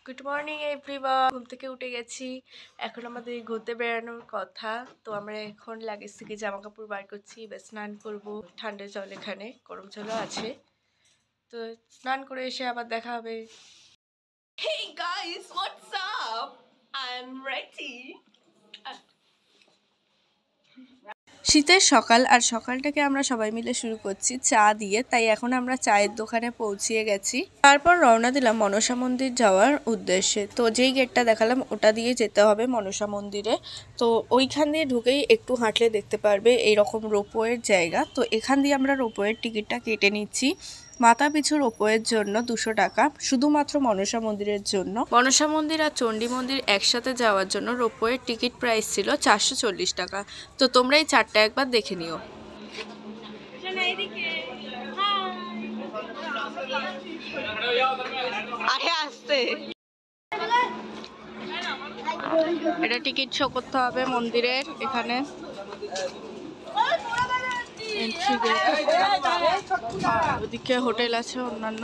Good morning everyone. ঘুম থেকে উঠে গেছি, এখন আমাদের ঘুরতে বেড়ানোর কথা। তো আমরা এখন লাগেজ থেকে জামা কাপড় বার করছি, এবার স্নান করবো। ঠান্ডা জল, এখানে গরম জলও আছে। তো স্নান করে এসে আবার দেখা হবে। Hey guys, what's up? I'm ready. শীতের সকাল, আর সকালটাকে আমরা সবাই মিলে শুরু করছি চা দিয়ে। তাই এখন আমরা চায়ের দোকানে পৌঁছিয়ে গেছি। তারপর রওনা দিলাম মনসা মন্দির যাওয়ার উদ্দেশ্যে। তো যেই গেটটা দেখালাম ওটা দিয়ে যেতে হবে মনসা মন্দিরে। তো ওইখান দিয়ে ঢুকেই একটু হাঁটলে দেখতে পারবে এইরকম রোপওয়ের জায়গা। তো এখান দিয়ে আমরা রোপওয়ের টিকিটটা কেটে নিচ্ছি। মাথা পিছু রোপওয়ের জন্য 200 টাকা, শুধুমাত্র মনসা মন্দিরের জন্য। মনসা মন্দির আর চণ্ডী মন্দির একসাথে যাওয়ার জন্য রোপওয়ের টিকিট প্রাইস ছিল 440 টাকা। তো তোমরা এই চারটা একবার দেখে নিও। এটা টিকিট শো করতে হবে মন্দিরের এখানে। ওদিকে হোটেল আছে অন্যান্য।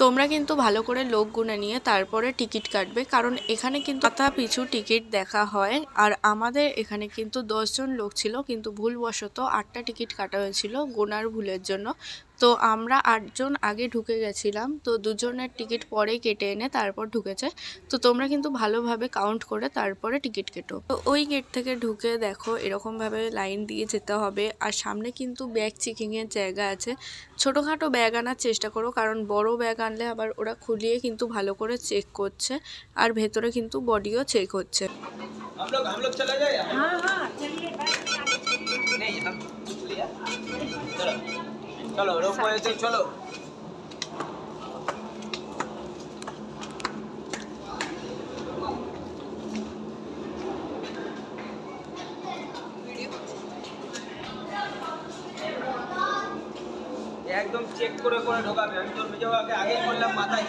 তোমরা কিন্তু ভালো করে লোক গুনে নিয়ে তারপরে টিকিট কাটবে, কারণ এখানে কিন্তু মাথা পিছু টিকিট দেখা হয়। আর আমাদের এখানে কিন্তু 10 জন লোক ছিল, কিন্তু ভুলবশত 8টা টিকিট কাটা হয়েছিল গোনার ভুলের জন্য। তো আমরা 8 জন আগে ঢুকে গেছিলাম, তো 2 জনের টিকিট পরে কেটে এনে তারপর ঢুকেছে। তো তোমরা কিন্তু ভালোভাবে কাউন্ট করে তারপরে টিকিট কেটো। তো ওই গেট থেকে ঢুকে দেখো এরকমভাবে লাইন দিয়ে যেতে হবে। আর সামনে কিন্তু ব্যাগ চেকিংয়ের জায়গা আছে। ছোটোখাটো ব্যাগ আনার চেষ্টা করো, কারণ বড় ব্যাগ আনলে আবার ওরা খুলিয়ে কিন্তু ভালো করে চেক করছে। আর ভেতরে কিন্তু বডিও চেক হচ্ছে। हम लोग चला जाए। हाँ हाँ चलिए, नहीं हम चलो चलो रोको ऐसे चलो। একদম চেক করে করে ঢোকাবে। আমি তোর মেজো আগে আগেই বললাম মাথায়।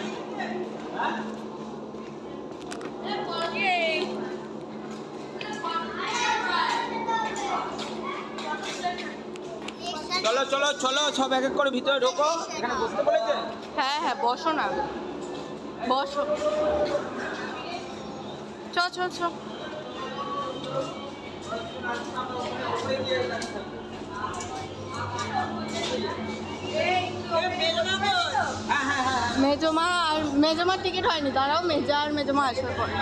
চলো চলো চলো, সব এক এক করে ভিতরে ঢোকো। এখানে বসতে বলেছে? হ্যাঁ হ্যাঁ বসো না, বসো। চ চ চ। মেজমা টিকিট হয়নি, দাঁড়াও, মেজা আর মেজমা আসার পরে।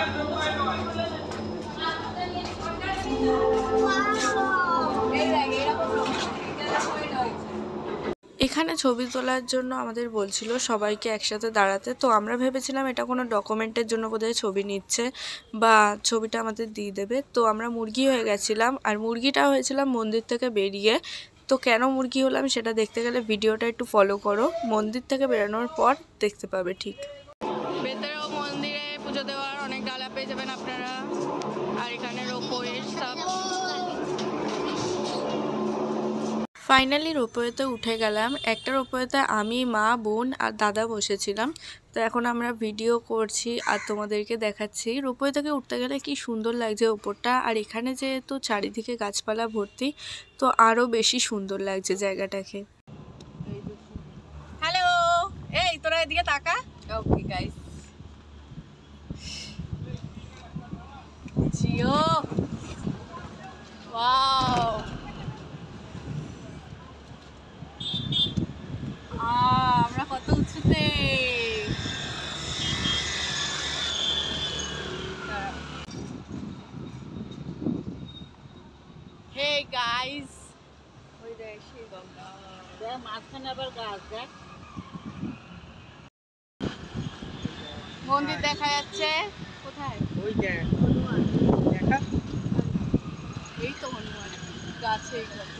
এখানে ছবি তোলার জন্য আমাদের বলছিল সবাইকে একসাথে দাঁড়াতে। তো আমরা ভেবেছিলাম এটা কোনো ডকুমেন্টের জন্য বোধহয় ছবি নিচ্ছে বা ছবিটা আমাদের দিয়ে দেবে। তো আমরা মুরগি হয়ে গেছিলাম, আর মুরগিটা হয়েছিলাম মন্দির থেকে বেরিয়ে। তো কেন মুরগি হলাম সেটা দেখতে গেলে ভিডিওটা একটু ফলো করো, মন্দির থেকে বেরোনোর পর দেখতে পাবে। ঠিক ভেতরেও মন্দিরে পুজো দেওয়ার অনেক ডালা পেয়ে যাবেন আপনারা। আর এখানে রোপওয়ের সব। ফাইনালি রোপওয়েতে উঠে গেলাম। একটা রোপওয়েতে আমি, মা, বোন আর দাদা বসেছিলাম। তো এখন আমরা ভিডিও করছি আর তোমাদেরকে দেখাচ্ছি। রোপওয়ে থেকে উঠতে গেলে কি সুন্দর লাগছে ওপরটা। আর এখানে যেহেতু চারিদিকে গাছপালা ভর্তি, তো আরও বেশি সুন্দর লাগছে জায়গাটাকে। হ্যালো, এই তোরা এদিকে তাকা। ওকে গাইস, জিও, ওয়াও, আমরা কত উঁচুতে। হে গাইস, ওই দেখ সেই গঙ্গা, দেখ মাঝখানে আবার গাছ, দেখ মন্দির দেখা যাচ্ছে। কোথায়? ওই দেখ হনুমান দেখা, এই তো হনুমান গাছে কত।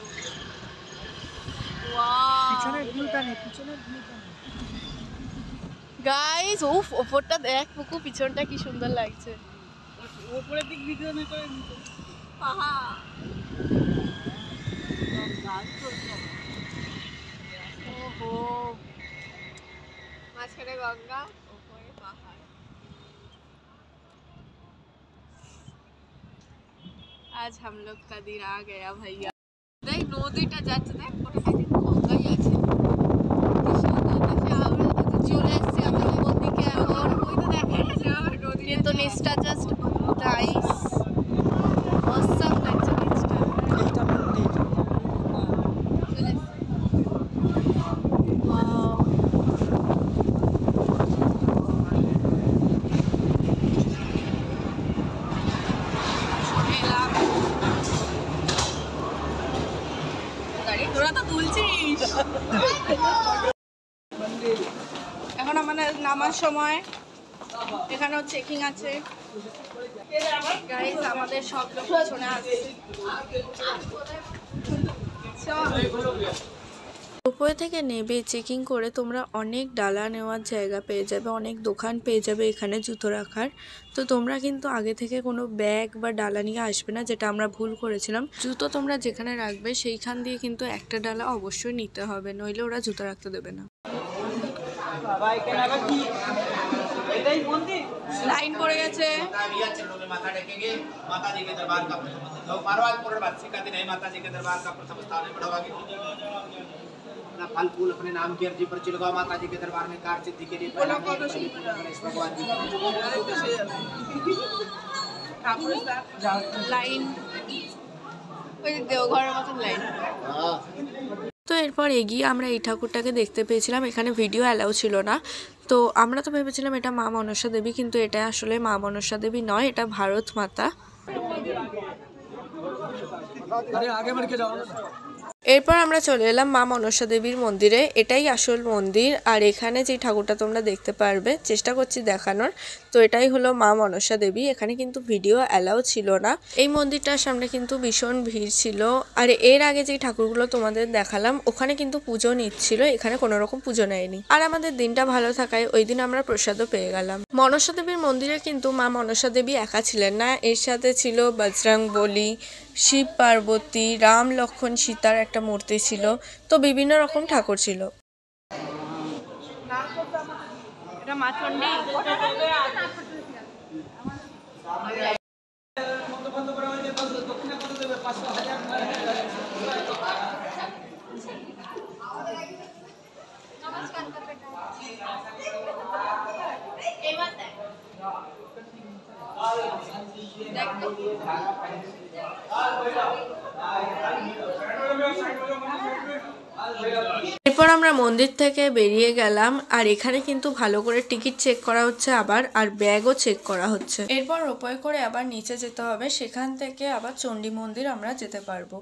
ওয়াও, পিছনের ভিউটা নে, পিছনের ভিউটা নে গাইস। উফ, ওপরটা দেখ পুকু, পিছনটা কি সুন্দর লাগছে। ওপরের দিক ভিডিও নে করে নিতে। পাহাড়, ওহো, মাঝখানে গঙ্গা, ওপরে পাহাড়। आज हम लोग का दिन आ गया भैया। देख नदीটা যাচ্ছে, দেখ ওটা সাইডে গঙ্গাই আছে। চলে এসেছি আমরা ওদিকে। এখন ওই তো দেখেন নিচটা জাস্ট নাইস, অসাম লাগছে নিচটা। এইটা মন্দির। তোরা তো তুলছিস। এখন আমাদের নামার সময়, এখানেও চেকিং আছে। গাইস আমাদের সব লোক পিছনে আছে। উপরে থেকে নেবে চেকিং করে তোমরা অনেক ডালা নেওয়ার জায়গা পেয়ে যাবে, অনেক দোকান পেয়ে যাবে এখানে জুতো রাখার। তো তোমরা কিন্তু আগে থেকে কোনো ব্যাগ বা ডালা নিয়ে আসবে না, যেটা আমরা ভুল করেছিলাম। জুতো তোমরা যেখানে রাখবে সেইখান দিয়ে কিন্তু একটা ডালা অবশ্যই নিতে হবে, নইলে ওরা জুতো রাখতে দেবে না। লাইন পড়ে গেছে। फल फूल अपने नाम की अर्जी पर चिलगांव माता जी के दरबार में कार सिद्धि के लिए भगवान जी লাইন, ওই দেওঘরের মতন লাইন। তো এরপর এগিয়ে আমরা এই ঠাকুরটাকে দেখতে পেয়েছিলাম, এখানে ভিডিও অ্যালাউ ছিল না। তো আমরা তো ভেবেছিলাম এটা মা মনসা দেবী, কিন্তু এটা আসলে মা মনসা দেবী নয়, এটা ভারত মাতা। এরপর আমরা চলে এলাম মা মনসা দেবীর মন্দিরে, এটাই আসল মন্দির। আর এখানে যে ঠাকুরটা তোমরা দেখতে পারবে, চেষ্টা করছি দেখানোর, তো এটাই হলো মা মনসা দেবী। এখানে কিন্তু ভিডিও অ্যালাউ ছিল না। এই মন্দিরটার সামনে কিন্তু ভীষণ ভিড় ছিল। আর এর আগে যে ঠাকুরগুলো তোমাদের দেখালাম ওখানে কিন্তু পুজো নিচ্ছিল, এখানে কোনো রকম পুজো নেয়নি। আর আমাদের দিনটা ভালো থাকায় ওই দিন আমরা প্রসাদও পেয়ে গেলাম। মনসা দেবীর মন্দিরে কিন্তু মা মনসা দেবী একা ছিলেন না, এর সাথে ছিল বজরংবলী, শিব পার্বতী, রাম লক্ষ্মণ সীতার একটা মূর্তি ছিল, তো বিভিন্ন রকম ঠাকুর ছিল। এটা মা চণ্ডী। এরপর আমরা মন্দির থেকে বেরিয়ে গেলাম, আর এখানে কিন্তু ভালো করে টিকিট চেক করা হচ্ছে আবার, আর ব্যাগও চেক করা হচ্ছে। এরপর রোপওয়ে করে আবার নিচে যেতে হবে, সেখান থেকে আবার চণ্ডী মন্দির আমরা যেতে পারবো।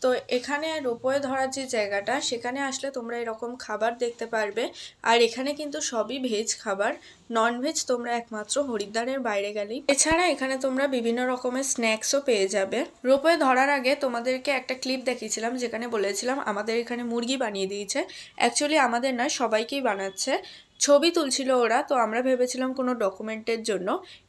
তো এখানে রোপওয়ে ধরার যে জায়গাটা, সেখানে আসলে তোমরা এরকম খাবার দেখতে পারবে। আর এখানে কিন্তু সবই ভেজ খাবার, নন ভেজ তোমরা একমাত্র হরিদ্বারের বাইরে গেলেই। এছাড়া এখানে তোমরা বিভিন্ন রকমের স্ন্যাক্সও পেয়ে যাবে। রোপওয়ে ধরার আগে তোমাদেরকে একটা ক্লিপ দেখিয়েছিলাম, যেখানে বলেছিলাম আমাদের এখানে মুরগি বানিয়ে দিয়েছে। অ্যাকচুয়ালি আমাদের নয়, সবাইকেই বানাচ্ছে। ছবি তুলছিল ওরা, তো আমরা ভেবেছিলাম কোনো ডকুমেন্টের জন্য।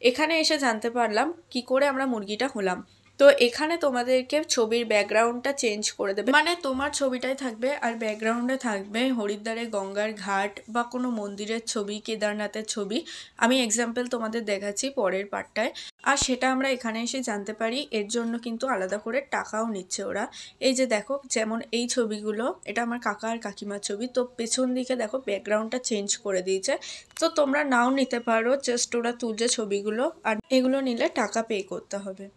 এখানে এসে জানতে পারলাম কি করে আমরা মুরগিটা হলাম। তো এখানে তোমাদেরকে ছবির ব্যাকগ্রাউন্ডটা চেঞ্জ করে দেবে, মানে তোমার ছবিটাই থাকবে আর ব্যাকগ্রাউন্ডে থাকবে হরিদ্বারে গঙ্গার ঘাট বা কোনো মন্দিরের ছবি, কেদারনাথের ছবি। আমি এক্সাম্পল তোমাদের দেখাচ্ছি পরের পার্টটায়। আর সেটা আমরা এখানে এসে জানতে পারি, এর জন্য কিন্তু আলাদা করে টাকাও নিচ্ছে ওরা। এই যে দেখো, যেমন এই ছবিগুলো, এটা আমার কাকা আর কাকিমার ছবি, তো পেছন দিকে দেখো ব্যাকগ্রাউন্ডটা চেঞ্জ করে দিয়েছে। তো তোমরা নাও নিতে পারো, জাস্ট ওরা তুলছে ছবিগুলো, আর এগুলো নিলে টাকা পে করতে হবে।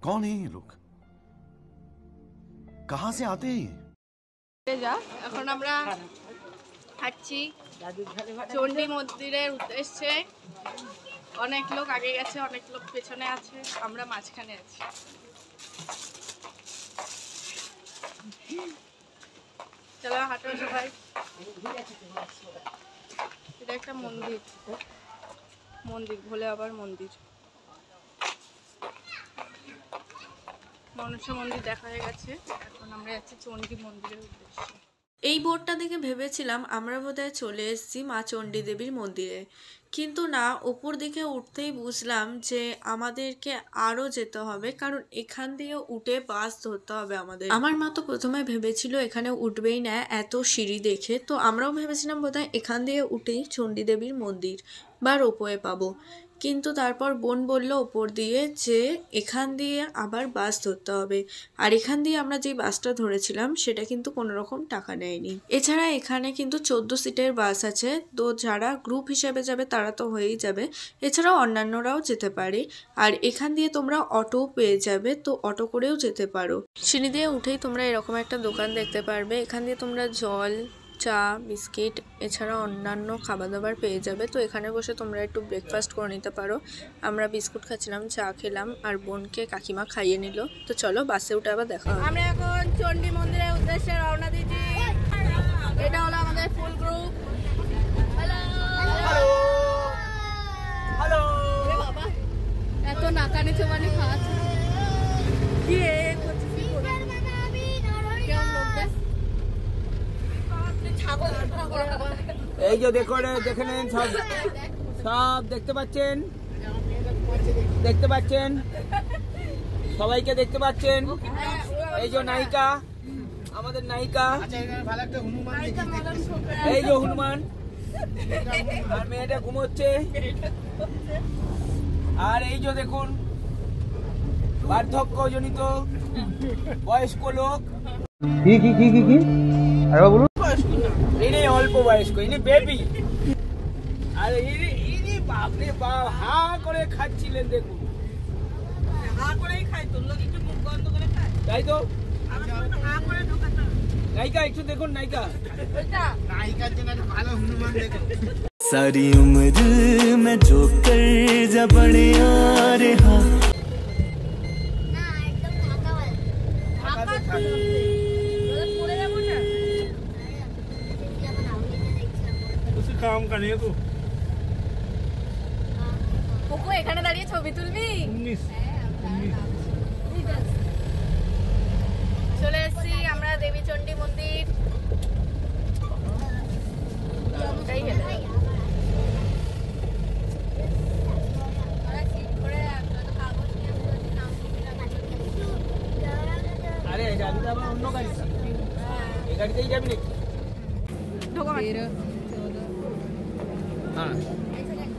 कौन है ये लोग? कहाँ से आते हैं? এখন আমরা হাঁটছি চণ্ডী মন্দিরের উদ্দেশ্যে। অনেক লোক আগে গেছে, অনেক লোক পেছনে আছে, আমরা মাঝখানে আছি। চলো হাঁটো সবাই। এটা একটা মন্দির, ভোলে আবার মন্দির। মনসা মন্দির দেখা হয়ে গেছে, এখন আমরা যাচ্ছি চণ্ডী মন্দিরের উদ্দেশ্যে। এই বোর্ডটা দেখে ভেবেছিলাম আমরা বোধহয় চলে এসেছি মা চণ্ডী দেবীর মন্দিরে, কিন্তু না, উপর দিকে উঠতেই বুঝলাম যে আমাদেরকে আরও যেতে হবে, কারণ এখান দিয়ে উঠে বাস ধরতে হবে আমাদের। আমার মা তো প্রথমে ভেবেছিল এখানে উঠবেই না এত সিঁড়ি দেখে, তো আমরাও ভেবেছিলাম বোধহয় এখান দিয়ে উঠেই চণ্ডী দেবীর মন্দির বা রোপওয়ে পাবো। কিন্তু তারপর বোন বলল ওপর দিয়ে যে এখান দিয়ে আবার বাস ধরতে হবে, আর এখান দিয়ে আমরা যে বাসটা ধরেছিলাম সেটা কিন্তু কোনো রকম টাকা নেয়নি। এছাড়া এখানে কিন্তু 14 সিটের বাস আছে, তো যারা গ্রুপ হিসেবে যাবে তারা তো হয়েই যাবে, এছাড়াও অন্যান্যরাও যেতে পারে। আর এখান দিয়ে তোমরা অটো পেয়ে যাবে, তো অটো করেও যেতে পারো। সিঁড়ি দিয়ে উঠেই তোমরা এরকম একটা দোকান দেখতে পারবে, এখান দিয়ে তোমরা জল, চা, বিস্কিট এছাড়া অন্যান্য খাবার দাবার পেয়ে যাবে। তো এখানে বসে তোমরা একটু ব্রেকফাস্ট করে নিতে পারো। আমরা বিস্কুট খাচ্ছিলাম, চা খেলাম, আর বোনকে কাকিমা খাইয়ে নিল। তো চলো বাসে উঠে আবার দেখা হবে। আমরা এখন চণ্ডী মন্দিরের উদ্দেশ্যে রওনা দিচ্ছি। এটা হলো আমাদের ফুল গ্রুপ। হ্যালো হ্যালো বাবা, এত নাকানি চোবানি খাচ্ছে কি এই যে দেখে নেন, সব দেখতে পাচ্ছেন, সবাইকে দেখতে পাচ্ছেন। এই যে নায়িকা, আমাদের নায়িকা, এই যে হনুমান, আর মেয়েটা ঘুমোচ্ছে। আর এই যে দেখুন বার্ধক্যজনিত বয়স্ক লোক। কি ইনি অল্প বয়স্ক, ইনি বেবি। আর ইনি বাপরে বাপ হা করে খাচ্ছিলেন, দেখুন হা করেই খায়, তো লোক একটু মুখ বন্ধ করে খায়, তাই তো। নায়িকা একটু দেখুন, নায়িকার জন্য ভালো হনুমান দেখুন। सारी उम्र में जो कर जा बड़े आ रहा काम का नहीं है तू কোকো এখানে দাঁড়িয়ে ছবি তুলবি। 19 চলে এসেছি আমরা দেবী চণ্ডী মন্দির। अरे जाबी तो अन्न गाड़ी ये गाड़ीতেই যাবি নাকি? ঢোকা মার। हाँ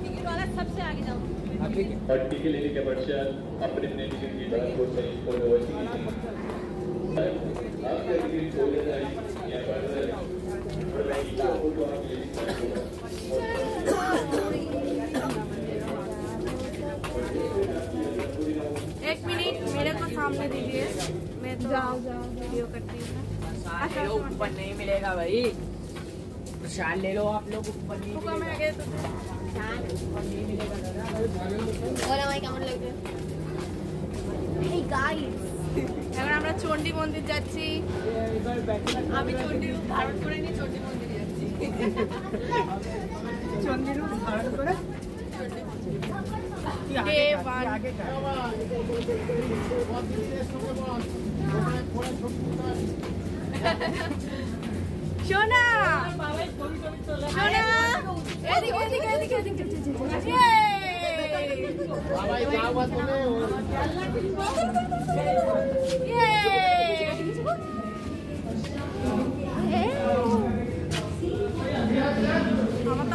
टिकट वाला सबसे आगे जाओ। हाँ ठीक है। और टिकट लेने के पश्चात अपने टिकट की बात को सही फोटो वैसी आपका टिकट खोल लेना है या पर फोटो आप ले सकते हो। एक मिनट मेरे को सामने दीजिए, मैं तो जाओ वीडियो करती हूँ। ऊपर नहीं मिलेगा भाई, शाल ले लो आप लोग, ऊपर नहीं मिलेगा। এখন আমরা চণ্ডী মন্দির যাচ্ছি। আমি চণ্ডী রূপ ধারণ করে নিয়ে চণ্ডী মন্দির যাচ্ছি। চণ্ডী রূপ ধারণ করে সোনা এদিকে এদিকে এদিকে এদিকে আমার তো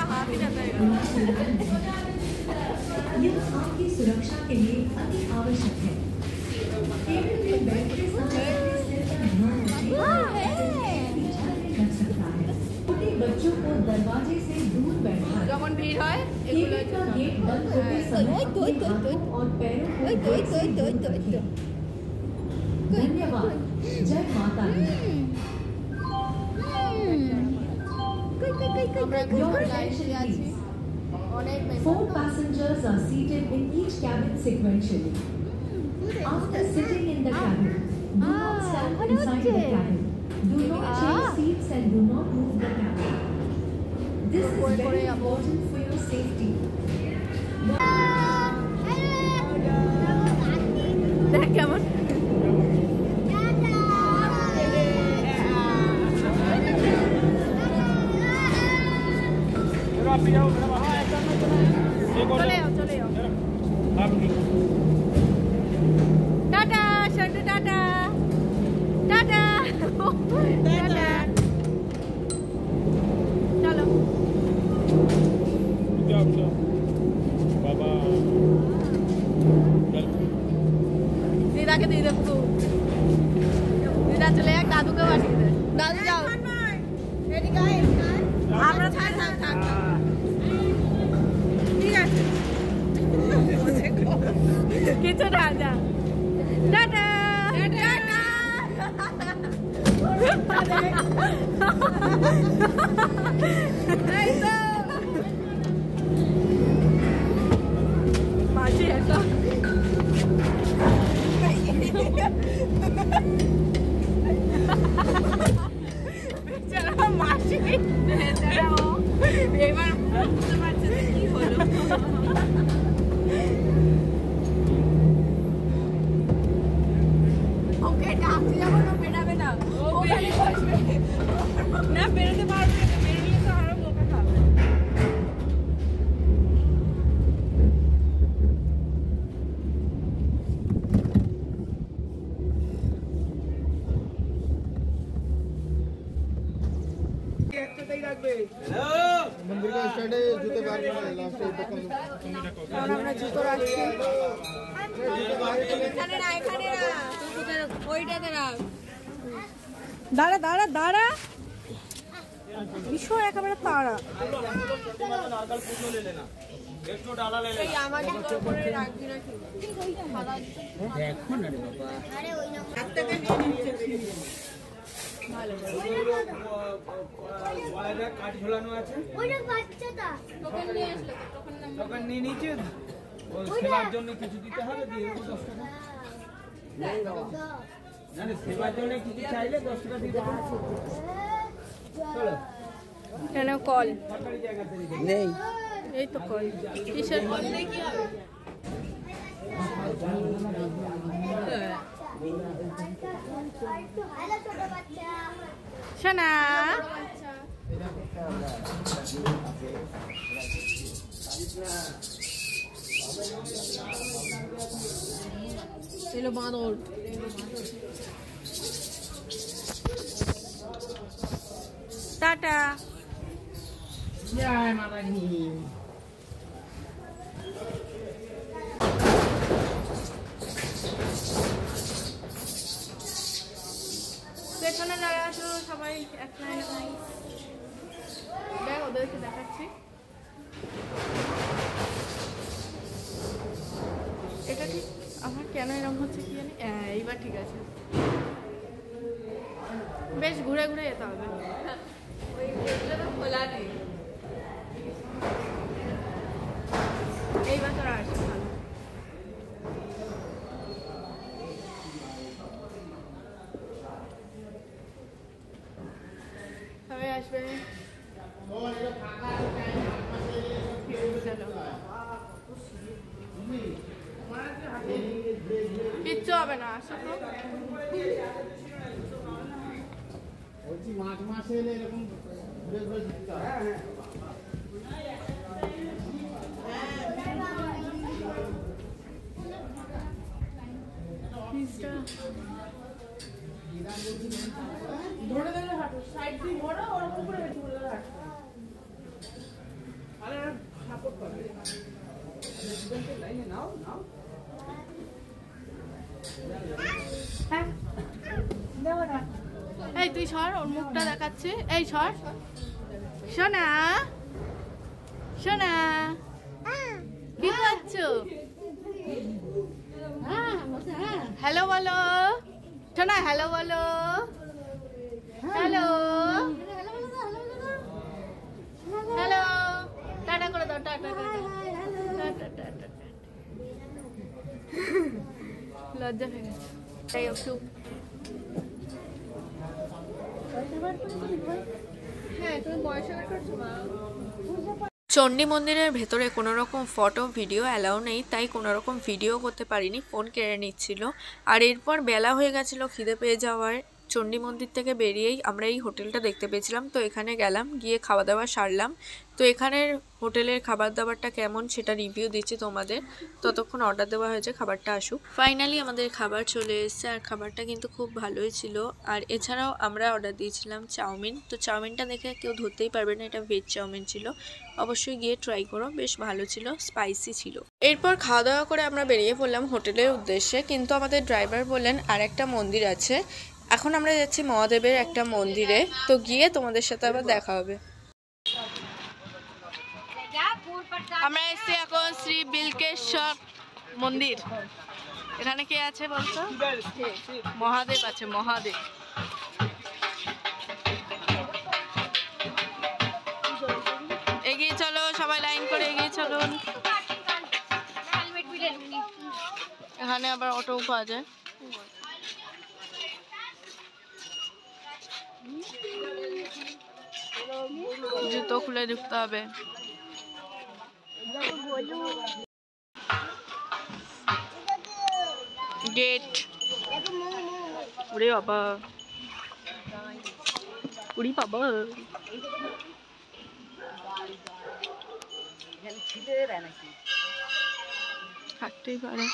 হাতই ব্যথা হয়ে গেল। यह आपकी सुरक्षा के लिए अति आवश्यक है। टेबल पे बैठते समय सिर पर ध्यान रख सकता है। छोटे बच्चों को दरवाजे से दूर बैठाएं। যখন ভিড় হয় टेबल का गेट बंद होते समय अपने हाथों और पैरों को गेट से दूर रखें। धन्यवाद। जय माता दी। Your attention please. 4 passengers are seated in each cabin sequentially. After sitting in the cabin, do not stand inside the cabin. Do not change seats and do not move the cabin. This is very important for your safety. দেখ কেমন চলে যাও tata Santu, tata tata tata, চলো बाबा দিদাকে দিয়ে দেবো, দিদা চলে যাক, দাদুকে পাঠিয়ে দে। দাদু যাও, আমরা থাক থাক থাক, ঠিক আছে কিছু না, যা টাটা টাটা। মাঝে একটা মাসি এবার বুঝতে পারছে যে কি হলো। ওকে ডাকতে যাবো না, বেরাবে না, ওখানে বসবে না, বেরোতে পারবে না, বেরোলে তো আরো বোকা খাবে। আমরা জুতো রাখছি, এখানে না, এখানে না, ওইটাতে রাখ। দাঁড়া দাঁড়া দাঁড়া, ভীষণ একেবারে তাড়া। আমাকে জোর করে রাখবি না কি? দেখো না রে বাবা, কাঠ ঝোলানো আছে, তখন নিয়ে নিচে সেবার জন্য কিছু দিতে হবে, দিয়ে দেবো 10 টাকা। না না, সেবার জন্য কিছু চাইলে 10 টাকা দিয়ে দেবো। চলো, কেন কল সরকারি জায়গাতে নেই? এই তো কল, কিসের কল? কি হবে? শোনা বাঁদর, টাটা। জয় মাতা দি। পেছনে যারা আছো সবাই এক লাইনে ভাই, দেখ ওদেরকে দেখাচ্ছি। এটা ঠিক, আমার কেন এরকম হচ্ছে কি জানি। এইবার ঠিক আছে, বেশ ঘুরে ঘুরে যেতে হবে, ওই তো খোলা নেই। এইবার তোরা আসে ভালো। সবাই আসবে, কিচ্ছু হবে না, আসো তো। মাঝ মাসে এলে এরকম ঘুরে ঘুরে দিতে হয়। ধরে ধরে হাঁটো, সাইড দিয়ে ঘোরো, ওর উপরে ঘুরে হাঁটো। আরে সাপোর্ট করবে, লাইনে নাও নাও। এই তুই সর, ওর মুখটা দেখাচ্ছে, এই সর। সোনা সোনা কি করছো? হ্যালো বলো সোনা, হ্যালো বলো, হ্যালো হ্যালো, টাটা করে দাও, টাটা টাটা টাটা। লজ্জা হয়ে গেছে, তাই একটু চণ্ডী মন্দিরের ভেতরে কোনো রকম ফটো ভিডিও অ্যালাউ নেই, তাই কোনো রকম ভিডিও করতে পারিনি, ফোন কেড়ে নিচ্ছিল। আর এরপর বেলা হয়ে গেছিলো, খিদে পেয়ে যাওয়ার চণ্ডী মন্দির থেকে বেরিয়েই আমরা এই হোটেলটা দেখতে পেয়েছিলাম। তো এখানে গেলাম, গিয়ে খাওয়া দাওয়া সারলাম। তো এখানের হোটেলের খাবার দাবারটা কেমন সেটা রিভিউ দিচ্ছি তোমাদের, ততক্ষণ অর্ডার দেওয়া হয়েছে, খাবারটা আসুক। ফাইনালি আমাদের খাবার চলে এসেছে আর খাবারটা কিন্তু খুব ভালোই ছিল। আর এছাড়াও আমরা অর্ডার দিয়েছিলাম চাউমিন। তো চাউমিনটা দেখে কেউ ধরতেই পারবে না এটা ভেজ চাউমিন ছিল, অবশ্যই গিয়ে ট্রাই করো, বেশ ভালো ছিল, স্পাইসি ছিল। এরপর খাওয়া দাওয়া করে আমরা বেরিয়ে পড়লাম হোটেলের উদ্দেশ্যে, কিন্তু আমাদের ড্রাইভার বললেন আর একটা মন্দির আছে, এখন আমরা যাচ্ছি মহাদেবের একটা মন্দিরে, তো গিয়ে তোমাদের সাথে আবার দেখা হবে। আমরা এসেছি এখন শ্রী বিলকেশ্বর মন্দির। এখানে কে আছে বলতো? মহাদেব আছে, মহাদেব। এগিয়ে চলো সবাই, লাইন করে এগিয়ে চলুন। এখানে আবার অটো পাওয়া যায়। জুতো খুলে ঢুকতে হবে। গেট। ওরে বাবা, উড়ি বাবা, থাকতেই পারে।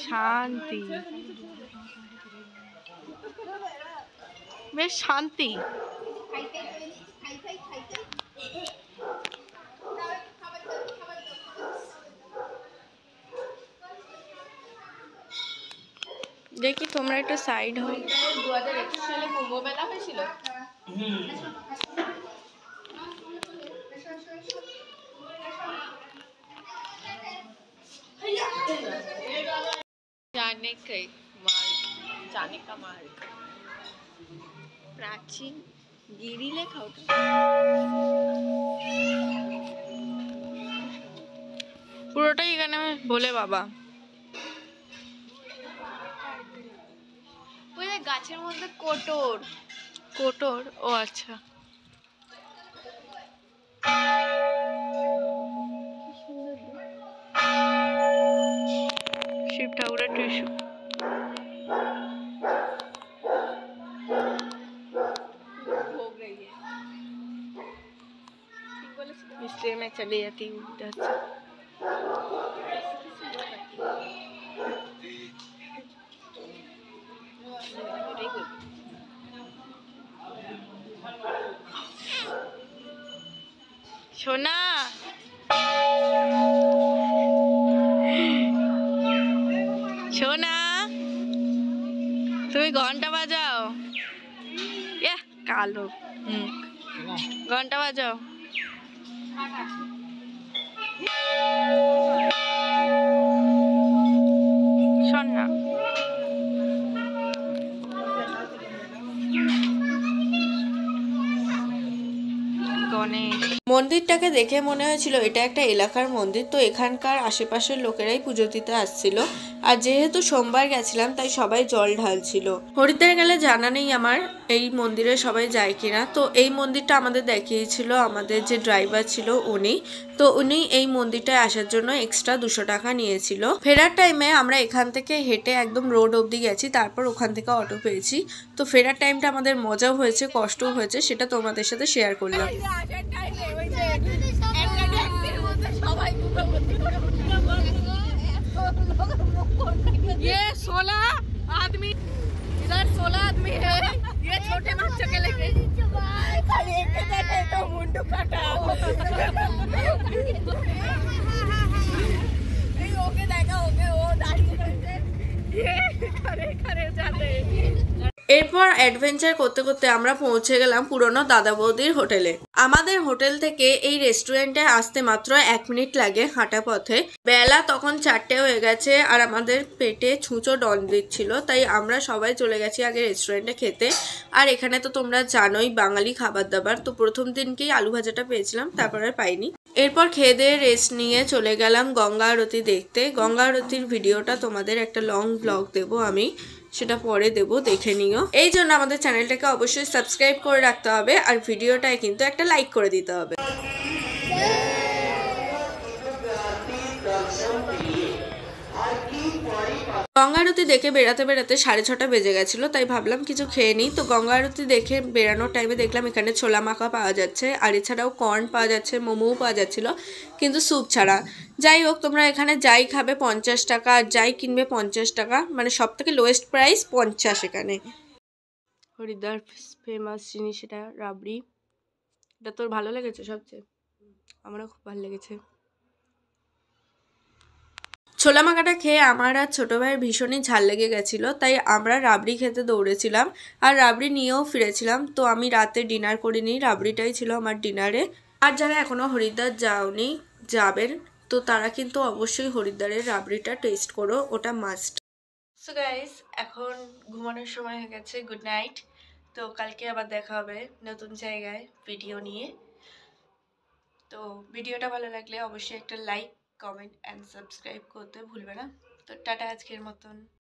শান্তি, বেশ শান্তি। দেখি তোমরা একটু সাইড হও। 2021 সালে কুম্ভ মেলা হয়েছিল। जाने का मार्ग प्राचीन गिरी লেখা ওটা। পুরোটাই এখানে বলে বাবা। ওই যে গাছের মধ্যে কোটর, কোটর, ও আচ্ছা। শিব ঠাকুরের ত্রিশূল। इसलिए मैं चली जाती हूँ उधर से। সোনা, সোনা, তুমি ঘন্টা বাজাও। কালো ঘন্টা বাজাও। শোন না, মন্দিরটাকে দেখে মনে হয়েছিল এটা একটা এলাকার মন্দির। তো এখানকার আশেপাশের লোকেরাই পুজো দিতে আসছিল। আর যেহেতু সোমবার গেছিলাম তাই সবাই জল ঢালছিল। হরিদ্বার গেলে জানা নেই আমার এই মন্দিরে সবাই যায় কিনা। তো এই মন্দিরটা আমাদের দেখিয়েছিল আমাদের যে ড্রাইভার ছিল উনি। তো উনি এই মন্দিরটায় আসার জন্য এক্সট্রা 200 টাকা নিয়েছিল। ফেরার টাইমে আমরা এখান থেকে হেঁটে একদম রোড অবধি গেছি, তারপর ওখান থেকে অটো পেয়েছি। তো ফেরার টাইমটা আমাদের মজাও হয়েছে, কষ্টও হয়েছে, সেটা তোমাদের সাথে শেয়ার করলাম। ये 16 आदमी, इधर 16 आदमी है। ये छोटे बच्चों के लेके खाली एक है तो मुंडू काटा नहीं ओके देखा ओके वो दाढ़ी करते ये खड़े खड़े जाते। এরপর অ্যাডভেঞ্চার করতে করতে আমরা পৌঁছে গেলাম পুরনো দাদা বৌদির হোটেলে। আমাদের হোটেল থেকে এই রেস্টুরেন্টে আসতে মাত্র 1 মিনিট লাগে হাঁটা পথে। বেলা তখন 4টে হয়ে গেছে আর আমাদের পেটে ছুঁচো ডন দিচ্ছিল, তাই আমরা সবাই চলে গেছি আগে রেস্টুরেন্টে খেতে। আর এখানে তো তোমরা জানোই বাঙালি খাবার দাবার, তো প্রথম দিনকেই আলু ভাজাটা পেয়েছিলাম, তারপর আর পাইনি। এরপর খেয়ে দিয়ে রেস্ট নিয়ে চলে গেলাম গঙ্গা আরতি দেখতে। গঙ্গা আরতির ভিডিওটা তোমাদের একটা লং ব্লগ দেবো আমি, সেটা পরে দেবো, দেখে নিও। এই জন্য আমাদের চ্যানেলটাকে অবশ্যই সাবস্ক্রাইব করে রাখতে হবে আর ভিডিওটায় কিন্তু একটা লাইক করে দিতে হবে। গঙ্গা আরতি দেখে বেড়াতে বেড়াতে 6:30 বেজে গেছিলো, তাই ভাবলাম কিছু খেয়ে নিই। তো গঙ্গা আরতি দেখে বেরানোর টাইমে দেখলাম এখানে ছোলা মাখা পাওয়া যাচ্ছে, আর এছাড়াও কর্ন পাওয়া যাচ্ছে, মোমোও পাওয়া যাচ্ছিলো, কিন্তু স্যুপ ছাড়া। যাই হোক, তোমরা এখানে যাই খাবে 50 টাকা, আর যাই কিনবে 50 টাকা, মানে সব থেকে লোয়েস্ট প্রাইস 50 এখানে। হরিদ্বার ফেমাস জিনিস এটা রাবড়ি। এটা তোর ভালো লেগেছে সবচেয়ে? আমারও খুব ভালো লেগেছে। ছোলা মাখাটা খেয়ে আমার আর ছোটো ভাইয়ের ভীষণই ঝাল লেগে গেছিলো, তাই আমরা রাবড়ি খেতে দৌড়েছিলাম আর রাবড়ি নিয়েও ফিরেছিলাম। তো আমি রাতে ডিনার করিনি, রাবড়িটাই ছিল আমার ডিনারে। আর যারা এখনও হরিদ্বার যাওনি, যাবেন, তো তারা কিন্তু অবশ্যই হরিদ্বারের রাবড়িটা টেস্ট করো, ওটা মাস্ট। সো গাইস, এখন ঘুমানোর সময় হয়ে গেছে, গুড নাইট। তো কালকে আবার দেখা হবে নতুন জায়গায় ভিডিও নিয়ে। তো ভিডিওটা ভালো লাগলে অবশ্যই একটা লাইক, কমেন্ট অ্যান্ড সাবস্ক্রাইব করতে ভুলবে না। তো টাটা আজকের মতন।